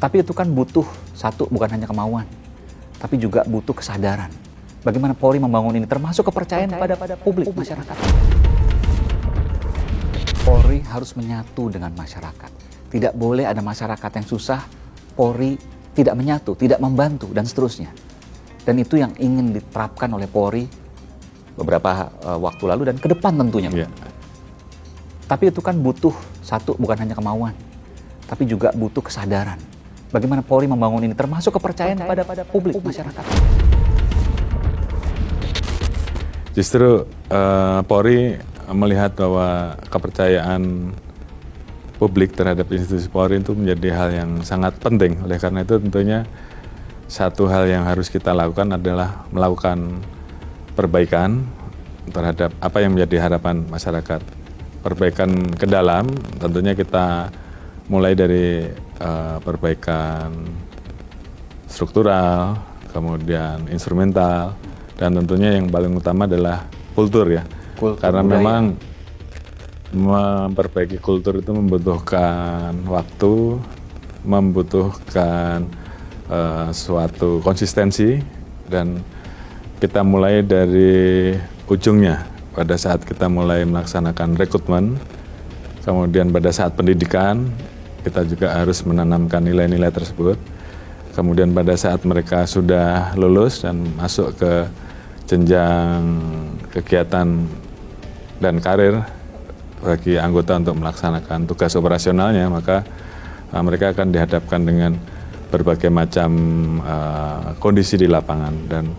Tapi itu kan butuh satu, bukan hanya kemauan, tapi juga butuh kesadaran. Bagaimana Polri membangun ini, termasuk kepercayaan pada publik, masyarakat. Polri harus menyatu dengan masyarakat. Tidak boleh ada masyarakat yang susah, Polri tidak menyatu, tidak membantu, dan seterusnya. Dan itu yang ingin diterapkan oleh Polri beberapa waktu lalu dan ke depan tentunya. Yeah. Tapi itu kan butuh satu, bukan hanya kemauan, tapi juga butuh kesadaran. Bagaimana Polri membangun ini, termasuk kepercayaan pada publik, masyarakat. Justru Polri melihat bahwa kepercayaan publik terhadap institusi Polri itu menjadi hal yang sangat penting. Oleh karena itu tentunya satu hal yang harus kita lakukan adalah melakukan perbaikan terhadap apa yang menjadi harapan masyarakat. Perbaikan ke dalam tentunya kita mulai dari perbaikan struktural, kemudian instrumental, dan tentunya yang paling utama adalah kultur ya. Karena budaya. Memang memperbaiki kultur itu membutuhkan waktu, membutuhkan suatu konsistensi, dan kita mulai dari ujungnya pada saat kita mulai melaksanakan rekrutmen, kemudian pada saat pendidikan kita juga harus menanamkan nilai-nilai tersebut. Kemudian pada saat mereka sudah lulus dan masuk ke jenjang kegiatan dan karir bagi anggota untuk melaksanakan tugas operasionalnya, maka mereka akan dihadapkan dengan berbagai macam kondisi di lapangan. Dan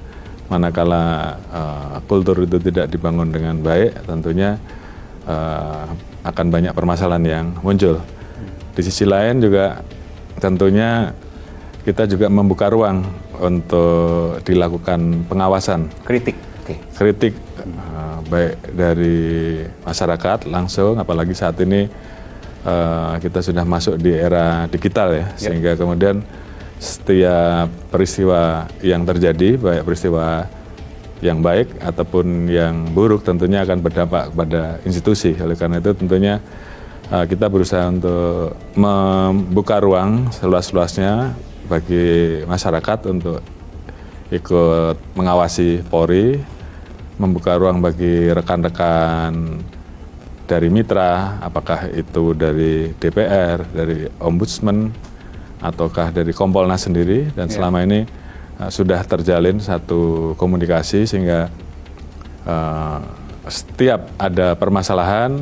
manakala kultur itu tidak dibangun dengan baik, tentunya akan banyak permasalahan yang muncul. Di sisi lain juga tentunya kita juga membuka ruang untuk dilakukan pengawasan. Kritik. Kritik baik dari masyarakat langsung, apalagi saat ini kita sudah masuk di era digital ya, sehingga kemudian setiap peristiwa yang terjadi, baik peristiwa yang baik ataupun yang buruk, tentunya akan berdampak kepada institusi. Oleh karena itu tentunya kita berusaha untuk membuka ruang seluas-luasnya bagi masyarakat untuk ikut mengawasi Polri, membuka ruang bagi rekan-rekan dari mitra, apakah itu dari DPR, dari Ombudsman, ataukah dari Kompolnas sendiri, dan selama ini sudah terjalin satu komunikasi sehingga setiap ada permasalahan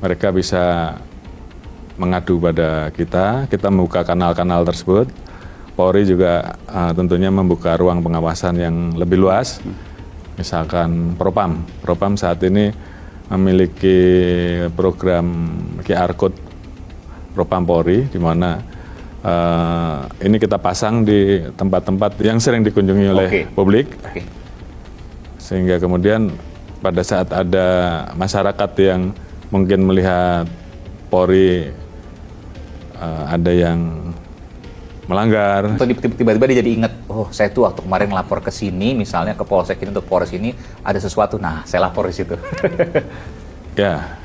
mereka bisa mengadu pada kita membuka kanal-kanal tersebut. Polri juga tentunya membuka ruang pengawasan yang lebih luas. Misalkan Propam saat ini memiliki program QR Code Propam Polri, di mana ini kita pasang di tempat-tempat yang sering dikunjungi oleh publik. Sehingga kemudian pada saat ada masyarakat yang mungkin melihat Polri ada yang melanggar. Tiba-tiba dia jadi ingat, oh saya tuh waktu kemarin lapor ke sini, misalnya ke Polsek ini, untuk Polres ini, ada sesuatu, nah saya lapor di situ. Ya,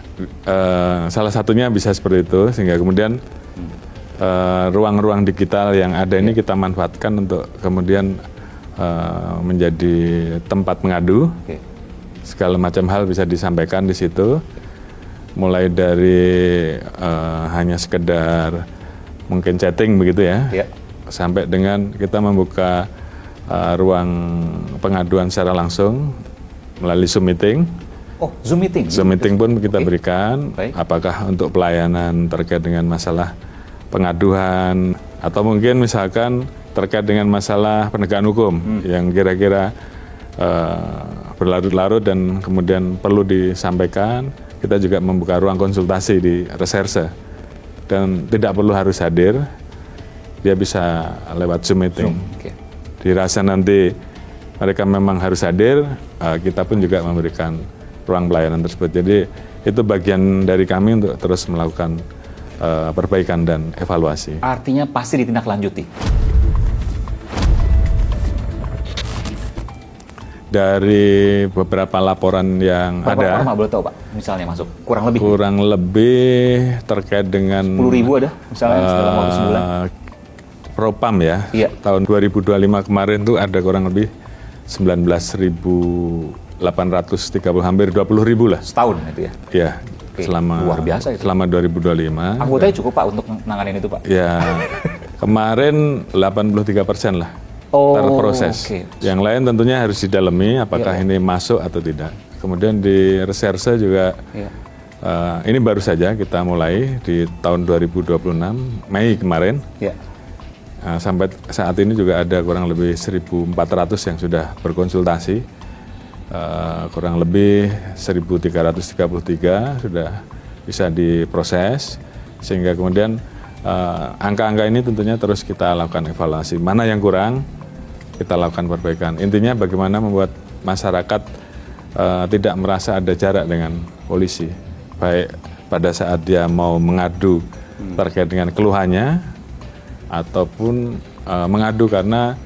salah satunya bisa seperti itu, sehingga kemudian ruang-ruang digital yang ada ini kita manfaatkan untuk kemudian menjadi tempat mengadu. Segala macam hal bisa disampaikan di situ. Mulai dari hanya sekedar mungkin chatting begitu ya, sampai dengan kita membuka ruang pengaduan secara langsung melalui Zoom meeting. Oh, Zoom meeting? Zoom meeting pun kita berikan, apakah untuk pelayanan terkait dengan masalah pengaduan, atau mungkin misalkan terkait dengan masalah penegakan hukum yang kira-kira berlarut-larut dan kemudian perlu disampaikan. Kita juga membuka ruang konsultasi di reserse, dan tidak perlu harus hadir, dia bisa lewat Zoom meeting. Dirasa nanti mereka memang harus hadir, kita pun juga memberikan ruang pelayanan tersebut. Jadi itu bagian dari kami untuk terus melakukan perbaikan dan evaluasi. Artinya pasti ditindaklanjuti? Dari beberapa laporan yang ada. Berapa lama boleh tahu Pak, misalnya masuk? Kurang lebih? Kurang lebih terkait dengan 10.000 ada misalnya dalam waktu sebulan? Propam ya, Iya. tahun 2025 kemarin tuh ada kurang lebih 19.830, hampir 20.000 lah. Setahun itu ya. Ya, Oke, selama luar biasa itu. selama 2025. Anggotanya cukup Pak untuk nanganin itu Pak. Ya, kemarin 83% lah Oh, terproses. oke. Yang lain tentunya harus didalami apakah Iya, ini masuk atau tidak. Kemudian di reserse juga Iya. ini baru saja kita mulai di tahun 2026 Mei kemarin. Ya. Sampai saat ini juga ada kurang lebih 1.400 yang sudah berkonsultasi, kurang lebih 1.333 sudah bisa diproses, sehingga kemudian angka-angka ini tentunya terus kita lakukan evaluasi. Mana yang kurang, kita lakukan perbaikan. Intinya bagaimana membuat masyarakat tidak merasa ada jarak dengan polisi, baik pada saat dia mau mengadu terkait dengan keluhannya, ataupun mengadu karena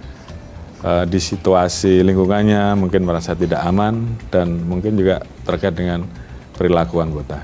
di situasi lingkungannya mungkin merasa tidak aman dan mungkin juga terkait dengan perilaku anggota.